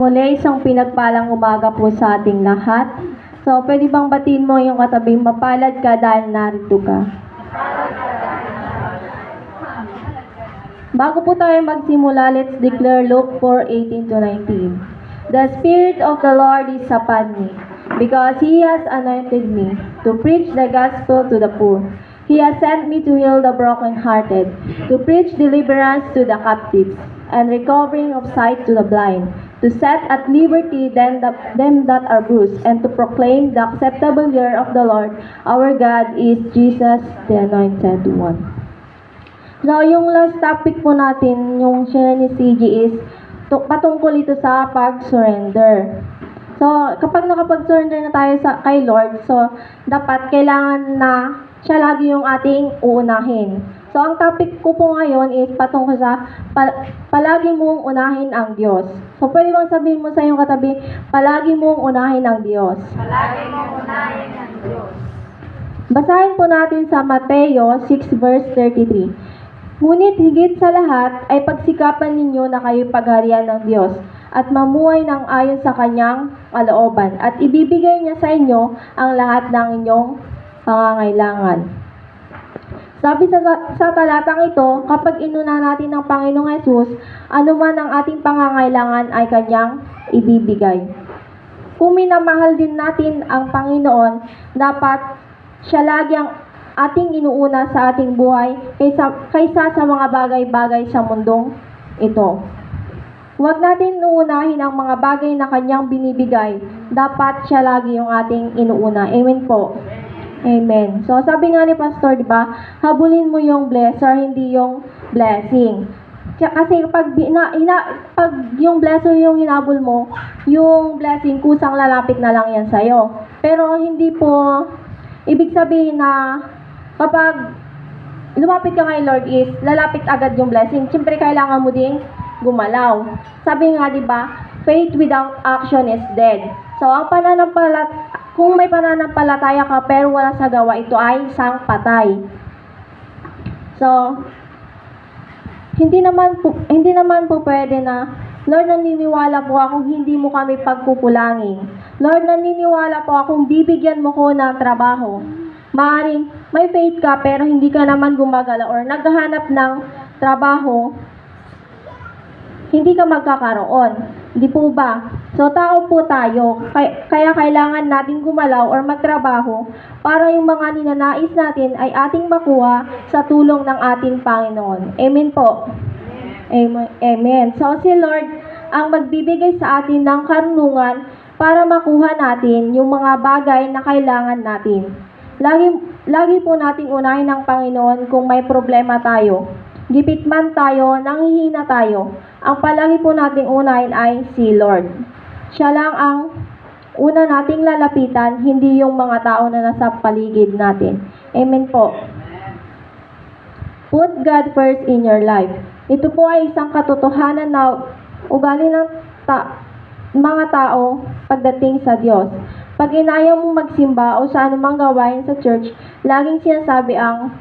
Muli, isang pinagpalang umaga po sa ating lahat. So, pwede bang batiin mo yung katabing mapalad ka dahil narito ka? Bago po tayo magsimula, let's declare Luke 4:18-19. The Spirit of the Lord is upon me, because He has anointed me to preach the gospel to the poor. He has sent me to heal the brokenhearted, to preach deliverance to the captives, and recovering of sight to the blind, to set at liberty them that are bruised, and to proclaim the acceptable year of the Lord. Our God is Jesus, the Anointed One. So, yung last topic po natin, yung share ni CG is patungkol ito sa pag-surrender. So, kapag nakapag-surrender na tayo kay Lord, so, dapat kailangan na siya lagi yung ating uunahin. So, ang topic ko po ngayon is patungkol sa palagi mong unahin ang Diyos. So, pwede bang sabihin mo sa iyong katabi, palagi mong unahin ang Diyos. Palagi mong unahin ang Diyos. Basahin po natin sa Mateo 6 verse 33. Ngunit higit sa lahat ay pagsikapan ninyo na kayo'y pagharian ng Diyos at mamuhay ng ayon sa kanyang kalooban at ibibigay niya sa inyo ang lahat ng inyong pangangailangan. Sabi sa talatang ito, kapag inuna natin ng Panginoong Yesus, anuman ang ating pangangailangan ay kanyang ibibigay. Kung minamahal din natin ang Panginoon, dapat siya lagi ang ating inuuna sa ating buhay kaysa sa mga bagay-bagay sa mundong ito. Huwag natin uunahin ang mga bagay na kanyang binibigay. Dapat siya lagi yung ating inuuna. Amen po. Amen. So, sabi nga ni Pastor, di ba, habulin mo yung blesser, hindi yung blessing. Kasi pag yung blesser yung hinabol mo, yung blessing kusang lalapit na lang yan sa'yo. Pero hindi po ibig sabihin na kapag lumapit ka kay Lord is lalapit agad yung blessing. Siyempre kailangan mo ding gumalaw. Sabi nga, di ba, faith without action is dead. So, ang kung may pananampalataya ka pero wala sa gawa, ito ay isang patay. So, hindi naman po pwede na, Lord, naniniwala po akong hindi mo kami pagkukulangin. Lord, naniniwala po akong bibigyan mo ko ng trabaho. Maaring may faith ka pero hindi ka naman gumagala or naghahanap ng trabaho, hindi ka magkakaroon. Hindi po ba? So, tao po tayo. Kaya kailangan natin gumalaw or magtrabaho para yung mga ninanais natin ay ating makuha sa tulong ng ating Panginoon. Amen po. Amen. So, si Lord ang magbibigay sa atin ng karunungan para makuha natin yung mga bagay na kailangan natin. Lagi po nating unahin ng Panginoon kung may problema tayo. Gipit man tayo, nanghihina tayo. Ang palagi po nating unahin ay si Lord. Siya lang ang una nating lalapitan, hindi yung mga tao na nasa paligid natin. Amen po. Put God first in your life. Ito po ay isang katotohanan na ugali ng mga tao pagdating sa Diyos. Pag inayaw mong magsimba o sa anumang gawain sa church, laging sinasabi ang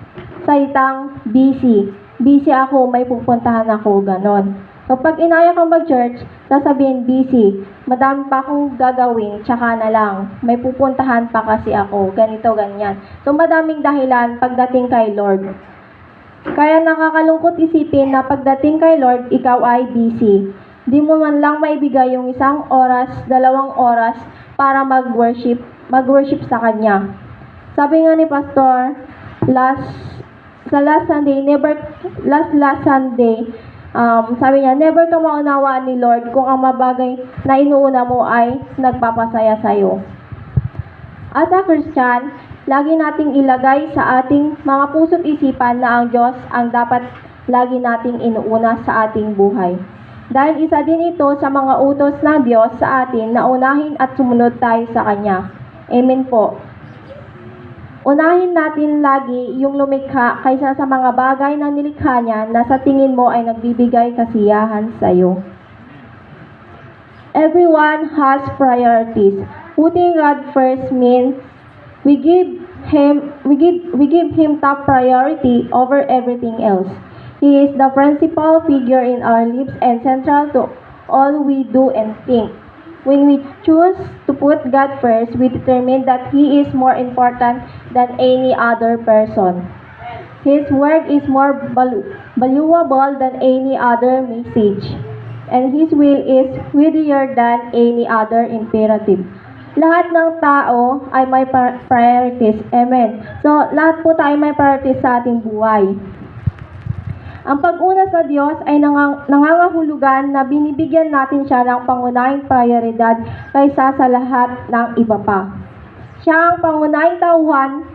salitang busy. Busy ako, may pupuntahan ako, ganon. Kapag inaya kang mag-church, sasabihin busy. Madami pa akong gagawin, tsaka na lang. May pupuntahan pa kasi ako, ganito, ganyan. So, madaming dahilan pagdating kay Lord. Kaya nakakalungkot isipin na pagdating kay Lord, ikaw ay busy. Di mo man lang maibigay yung 1 oras, 2 oras para mag-worship sa Kanya. Sabi nga ni Pastor, last Sunday, sabi niya, never ka maunawaan ni Lord kung ang mabagay na inuuna mo ay nagpapasaya sa'yo. As a Christian, lagi nating ilagay sa ating mga puso't isipan na ang Diyos ang dapat lagi nating inuuna sa ating buhay. Dahil isa din ito sa mga utos ng Diyos sa atin na unahin at sumunod tayo sa Kanya. Amen po. Unahin natin lagi yung lumikha kaysa sa mga bagay na nilikha niya na sa tingin mo ay nagbibigay kasiyahan sa iyo. Everyone has priorities. Putting God first means we give him top priority over everything else. He is the principal figure in our lives and central to all we do and think. When we choose to put God first, we determine that He is more important than any other person. His word is more valuable than any other message, and His will is weightier than any other imperative. Lahat ng tao ay may priorities. Amen. So, lahat po tayo may priorities sa ating buhay. Ang pag-una sa Diyos ay nangangahulugan na binibigyan natin siya ng pangunahing prioridad kaysa sa lahat ng iba pa. Siya ang pangunahing tauhan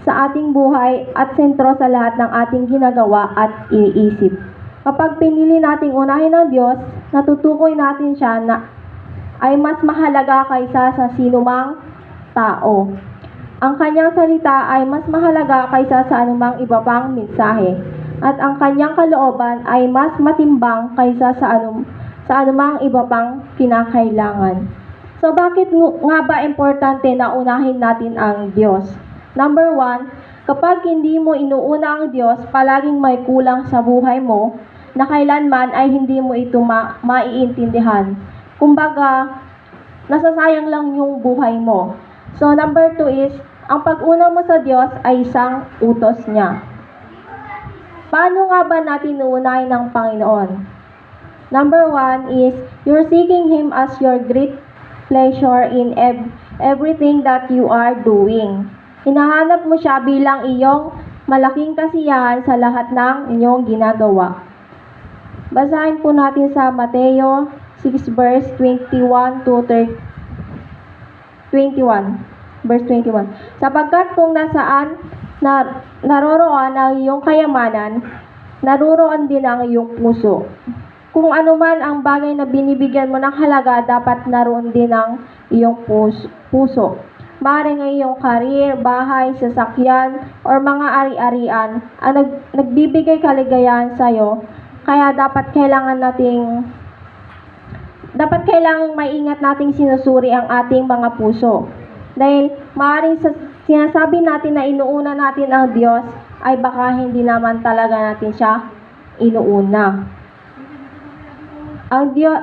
sa ating buhay at sentro sa lahat ng ating ginagawa at iniisip. Kapag pinili nating unahin ang Diyos, natutukoy natin siya na ay mas mahalaga kaysa sa sinumang tao. Ang kanyang salita ay mas mahalaga kaysa sa anumang iba pang mensahe. At ang kanyang kalooban ay mas matimbang kaysa sa anumang iba pang kinakailangan. So bakit nga ba importante na unahin natin ang Diyos? Number 1, kapag hindi mo inuuna ang Diyos, palaging may kulang sa buhay mo na kailanman ay hindi mo ito maiintindihan. Kumbaga, nasasayang lang yung buhay mo. So number 2 is, ang pag-una mo sa Diyos ay isang utos niya. Paano nga ba natin uunahin ng Panginoon? Number 1 is, you're seeking Him as your great pleasure in everything that you are doing. Hinahanap mo siya bilang iyong malaking kasiyahan sa lahat ng inyong ginagawa. Basahin po natin sa Mateo 6 verse 21 to 21. Verse 21. Sapagkat kung nasaan naroroon ang iyong kayamanan, naroroon din ang iyong puso. Kung ano man ang bagay na binibigyan mo ng halaga, dapat naroon din ang iyong puso. Maaaring ang iyong karir, bahay, sasakyan, or mga ari-arian ang nagbibigay kaligayahan sa iyo, kaya dapat kailangang maingat nating sinusuri ang ating mga puso. Dahil maaaring sinasabi natin na inuuna natin ang Diyos, ay baka hindi naman talaga natin siya inuuna. Ang Diyos,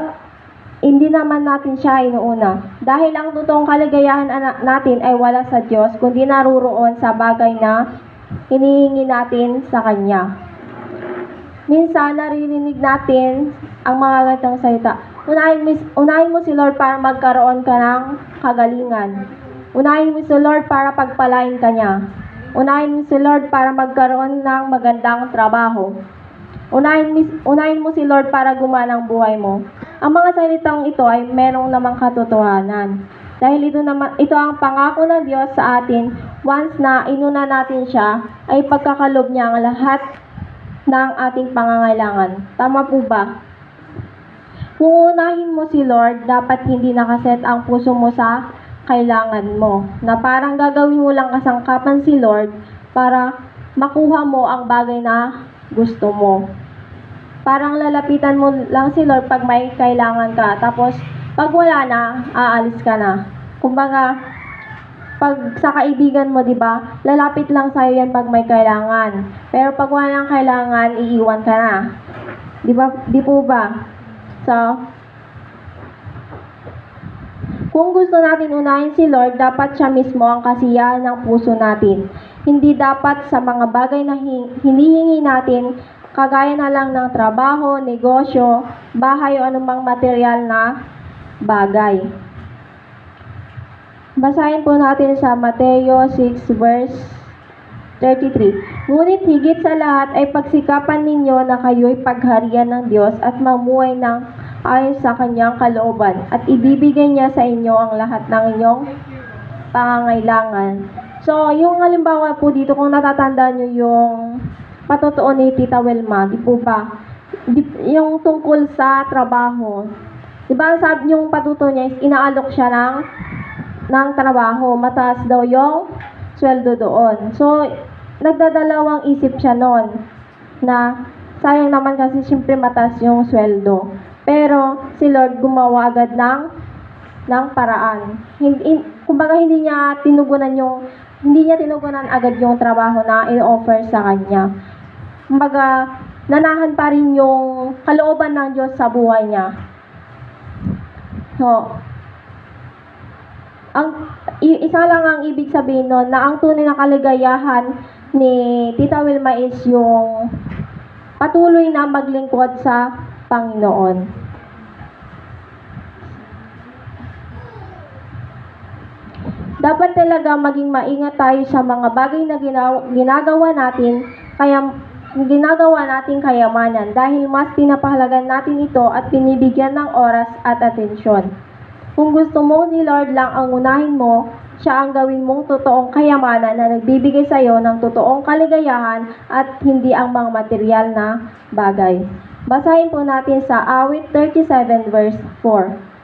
hindi naman natin siya inuuna. Dahil ang totoong kaligayahan natin ay wala sa Diyos, kundi naruroon sa bagay na hinihingi natin sa Kanya. Minsan, naririnig natin ang mga ganitong salita. Unahin mo si Lord para magkaroon ka ng kagalingan. Unahin mo si Lord para pagpalain ka niya. Unahin mo si Lord para magkaroon ng magandang trabaho. Unahin mo si Lord para gumana ang buhay mo. Ang mga salitang ito ay merong namang katotohanan. Dahil ito ang pangako ng Diyos sa atin, once na inuna natin siya, ay pagkakalob niya ang lahat ng ating pangangailangan. Tama po ba? Kung unahin mo si Lord, dapat hindi nakaset ang puso mo sa kailangan mo. Na parang gagawin mo lang kasangkapan si Lord para makuha mo ang bagay na gusto mo. Parang lalapitan mo lang si Lord pag may kailangan ka. Tapos, pag wala na, aalis ka na. Kumbaga, pag sa kaibigan mo, di ba, lalapit lang sa'yo yan pag may kailangan. Pero pag wala nang kailangan, iiwan ka na. Di ba? Di po ba? So, kung gusto natin unahin si Lord, dapat siya mismo ang kasiyahan ng puso natin. Hindi dapat sa mga bagay na hinihingi natin, kagaya na lang ng trabaho, negosyo, bahay o anumang material na bagay. Basahin po natin sa Mateo 6 verse 33. Ngunit higit sa lahat ay pagsikapan ninyo na kayo'y pagharian ng Diyos at mamuhay ng ayon sa kanyang kalooban at ibibigay niya sa inyo ang lahat ng inyong pangangailangan. So, yung halimbawa po dito, kung natatandaan nyo yung patotoo ni Tita Welma, di po ba? Yung tungkol sa trabaho. Di ba, sabi yung patuto niya is inaalok siya ng trabaho. Mataas daw yung sweldo doon. So, nagdadalawang isip siya noon na sayang naman kasi siyempre mataas yung sweldo. Pero si Lord gumawa agad ng paraan. Kumbaga hindi niya tinugunan agad yung trabaho na in-offer sa kanya. Kumbaga, nanahan pa rin yung kalooban ng Diyos sa buhay niya. So, isa lang ang ibig sabihin nun, na ang tunay na kaligayahan ni Tita Wilma is yung patuloy na maglingkod sa Panginoon. Dapat talaga maging maingat tayo sa mga bagay na ginagawa natin, ginagawa nating kayamanan dahil mas pinapahalagan natin ito at pinibigyan ng oras at atensyon. Kung gusto mo si Lord lang ang unahin mo, siya ang gawin mong totoong kayamanan na nagbibigay sa iyo ng totoong kaligayahan at hindi ang mga material na bagay. Basahin po natin sa Awit 37 verse 4.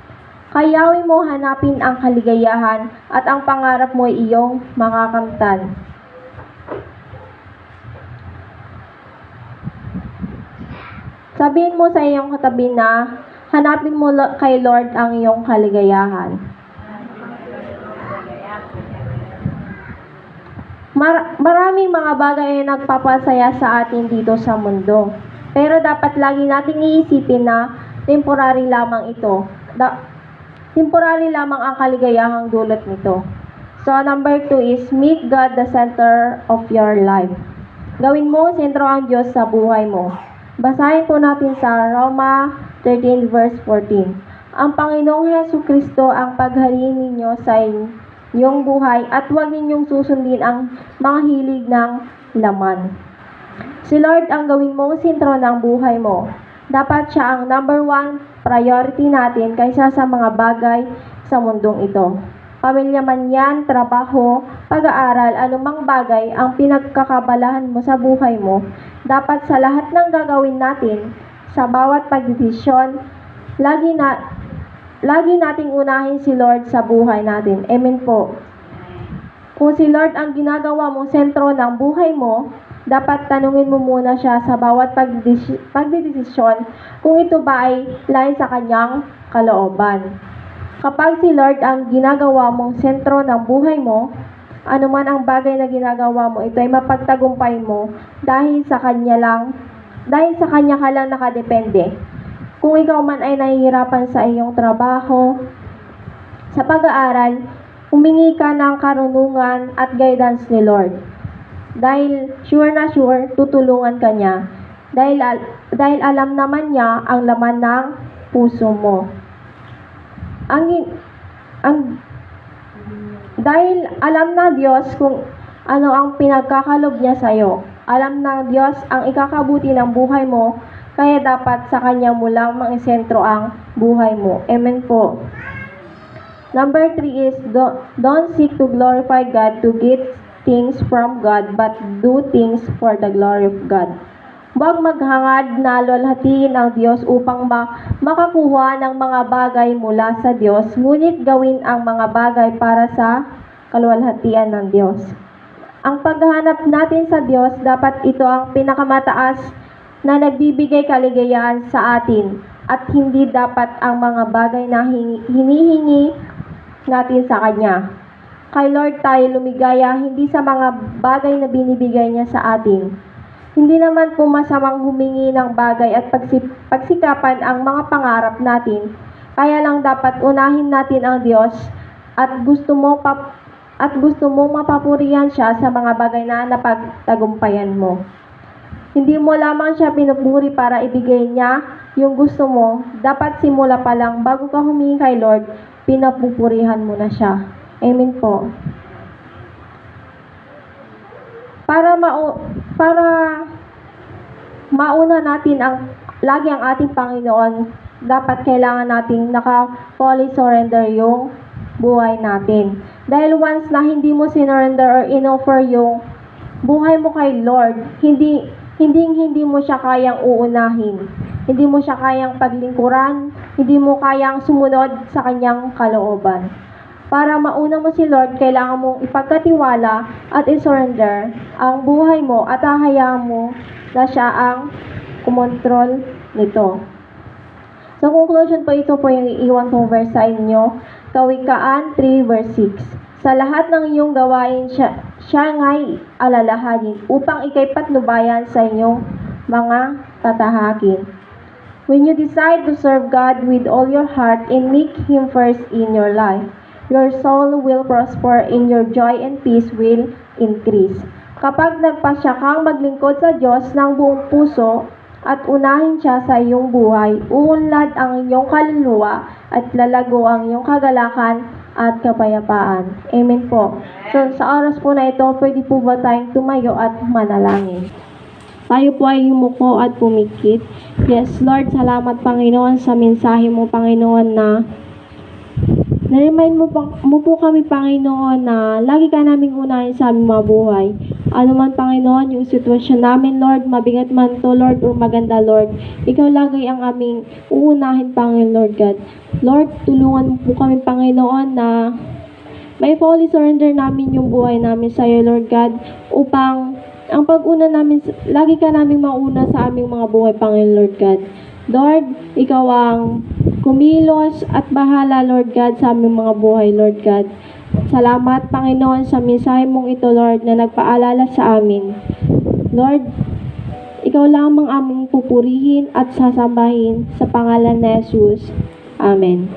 Kayawin mo hanapin ang kaligayahan at ang pangarap mo ay iyong makakamtan. Sabihin mo sa iyong katabi na hanapin mo kay Lord ang iyong kaligayahan. Maraming mga bagay ay nagpapasaya sa atin dito sa mundo. Pero dapat lagi nating iisipin na temporary lamang ito. Temporary lamang ang kaligayahang dulot nito. So, number 2 is make God the center of your life. Gawin mo sentro ang Diyos sa buhay mo. Basahin po natin sa Roma 13 verse 14. Ang Panginoong Hesukristo ang paghariin ninyo sa inyong buhay at huwag ninyong susundin ang mga hilig ng laman. Si Lord ang gawin mong sentro ng buhay mo. Dapat siya ang number 1 priority natin kaysa sa mga bagay sa mundong ito. Pamilya man yan, trabaho, pag-aaral, anumang bagay ang pinagkakabalahan mo sa buhay mo, dapat sa lahat ng gagawin natin, sa bawat pagdesisyon, lagi nating unahin si Lord sa buhay natin. Amen po. Kung si Lord ang ginagawa mong sentro ng buhay mo, dapat tanungin mo muna siya sa bawat pagdedesisyon kung ito ba ay lain sa kanyang kalooban. Kapag si Lord ang ginagawa mong sentro ng buhay mo, anuman ang bagay na ginagawa mo, ito ay mapagtagumpay mo dahil sa kanya ka lang nakadepende. Kung ikaw man ay nahihirapan sa iyong trabaho, sa pag-aaral, humingi ka ng karunungan at guidance ni Lord. Dahil sure na sure, tutulungan ka niya. Dahil alam naman niya ang laman ng puso mo. Dahil alam na Diyos kung ano ang pinagkakalob niya sa iyo. Alam na Diyos ang ikakabuti ng buhay mo, kaya dapat sa Kanya mo lang maisentro ang buhay mo. Amen po. Number 3 is, don't seek to glorify God to get things from God, but do things for the glory of God. Huwag maghangad na lolhatiin ang Diyos upang makakuha ng mga bagay mula sa Diyos, ngunit gawin ang mga bagay para sa kaluwalhatian ng Diyos. Ang paghahanap natin sa Diyos, dapat ito ang pinakamataas na nagbibigay kaligayahan sa atin, at hindi dapat ang mga bagay na hinihingi natin sa Kanya. Kay Lord tayo lumigaya, hindi sa mga bagay na binibigay niya sa atin. Hindi naman po masamang humingi ng bagay at pagsikapan ang mga pangarap natin. Kaya lang dapat unahin natin ang Diyos at gusto mong mapapurihan siya sa mga bagay na napagtagumpayan mo. Hindi mo lamang siya pinupuri para ibigay niya yung gusto mo. Dapat simula pa lang bago ka humingi kay Lord, pinapupurihan mo na siya. Amen po. Para mauna natin lagi ang ating Panginoon, dapat kailangan nating fully surrender yung buhay natin. Dahil once na hindi mo sinurrender or inoffer yung buhay mo kay Lord, hindi mo siya kayang uunahin. Hindi mo siya kayang paglingkuran, hindi mo kayang sumunod sa kanyang kalooban. Para mauna mo si Lord, kailangan mong ipagkatiwala at isurrender ang buhay mo at hahayaan mo na siya ang kumontrol nito. So, conclusion po, ito po yung iiwan kong verse sa inyo. Kawikaan 3 verse 6. Sa lahat ng iyong gawain, siya nga'y alalahanin upang ikay patnubayan sa inyong mga tatahakin. When you decide to serve God with all your heart and make Him first in your life, your soul will prosper and your joy and peace will increase. Kapag nagpasya kang maglingkod sa Diyos ng buong puso at unahin siya sa iyong buhay, uunlad ang iyong kaluluwa at lalago ang iyong kagalakan at kapayapaan. Amen po. So sa oras po na ito, pwede po ba tayong tumayo at manalangin? Tayo po ay yumuko at pumikit. Yes, Lord, salamat Panginoon sa mensahe mo, Panginoon, na na-remind mo po kami, Panginoon, na lagi ka naming unahin sa aming mga buhay. Ano man, Panginoon, yung sitwasyon namin, Lord, mabigat man to, Lord, o maganda, Lord. Ikaw lagi ang aming uunahin, Panginoon, Lord God. Lord, tulungan mo po kami, Panginoon, na may fully surrender namin yung buhay namin sa iyo, Lord God, upang ang pag-una namin, lagi ka naming mauna sa aming mga buhay, Panginoon, Lord God. Lord, ikaw ang kumilos at bahala, Lord God, sa aming mga buhay, Lord God. Salamat, Panginoon, sa mensahe mong ito, Lord, na nagpaalala sa amin. Lord, ikaw lamang aming pupurihin at sasambahin sa pangalan ni Jesus. Amen.